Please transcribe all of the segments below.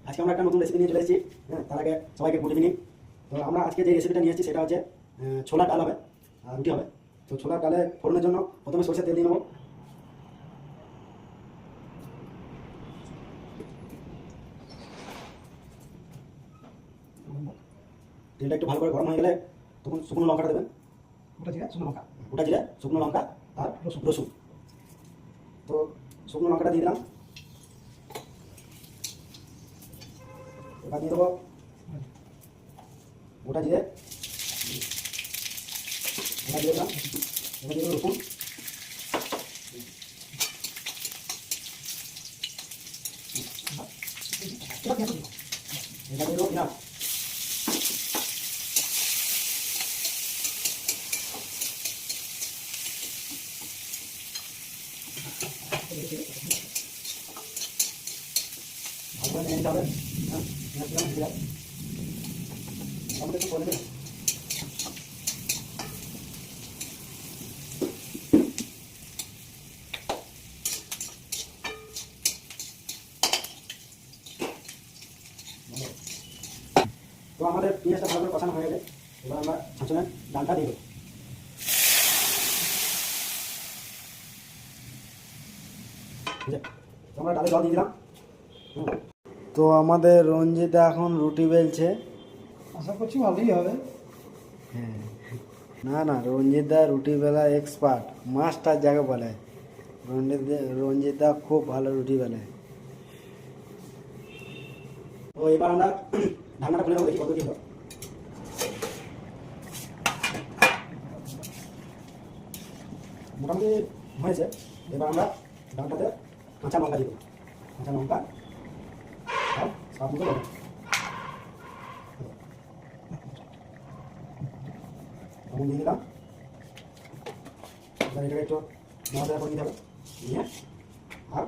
আজকে আমরা একটা নতুন রেসিপি নিয়ে চলে এসেছি। হ্যাঁ, তার আগে সবাইকে গুড ইভিনিং। তো আমরা আজকে যে রেসিপিটা নিয়ে এসেছি সেটা হচ্ছে ছোলার ডাল হবে আর রুটি হবে। তো ছোলার ডালে ফোড়নের জন্য প্রথমে সরষের তেল দিয়ে নেবো। তেলটা একটু ভালো করে গরম হয়ে গেলে তখন শুকনো লঙ্কাটা দেবেন। গোটা জিরা, শুকনো লঙ্কা আর রসুন। তো শুকনো লঙ্কাটা দিয়ে দিলাম। এবার দিয়ে দেবো গোটা জিরে, গোটা দিয়ে দিলাম। এবার দিয়ে দেবো রসুন, এটা দিয়ে দেবো পেঁয়াজ। ভালো করে নিয়ে নিতে হবে। হ্যাঁ, পেঁয়াজ দিলাম, জিরা আমাদের একটু করে দেবেন। তো আমাদের পেঁয়াজটা ভালো করে কষানো হয়ে গেছে। এবার আমরা ছাঁচনে ডালটা দিয়ে দেবো। ঠিক আছে, তো আমরা ডালে জল দিয়ে দিলাম। তো আমাদের রঞ্জিতা এখন রুটি বেলছে। আশা করছি ভালোই হবে। হ্যাঁ, না রঞ্জিতা রুটি বেলা এক্সপার্ট, মাস্টার যাকে বলে। রঞ্জিতা খুব ভালো রুটি বেলে। তো এবার আমরা ঢাকনাটা খুলে দেবো, দেখি কত কি হলো। মোটামুটি হয়েছে। এবার আমরা ডালটাতে কাঁচা লঙ্কা দিয়ে দেবো। কাঁচা লঙ্কা আর স্বাদ মতো লবণ। লবণ দিয়ে দিলাম। এবার এটাকে একটু নাড়াচাড়া করে দিতে হবে। নিয়ে আর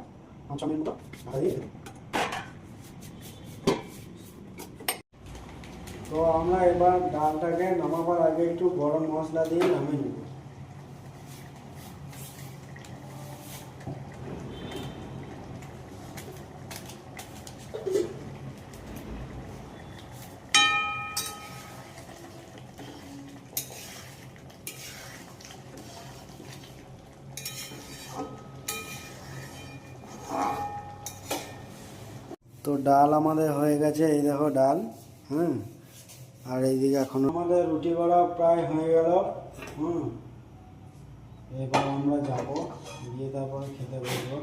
5 মিনিট মতো ঢাকা দিয়ে দেবো। তো আমরা এবার ডালটাকে নামাবার আগে একটু গরম মশলা দিয়ে নামিয়ে নেব। তো ডাল আমাদের হয়ে গেছে, এই দেখো ডাল। হ্যাঁ, আর এইদিকে এখন আমাদের রুটি করা প্রায় হয়ে গেল। এবার আমরা যাবো, গিয়ে তারপরে খেতে বসবো।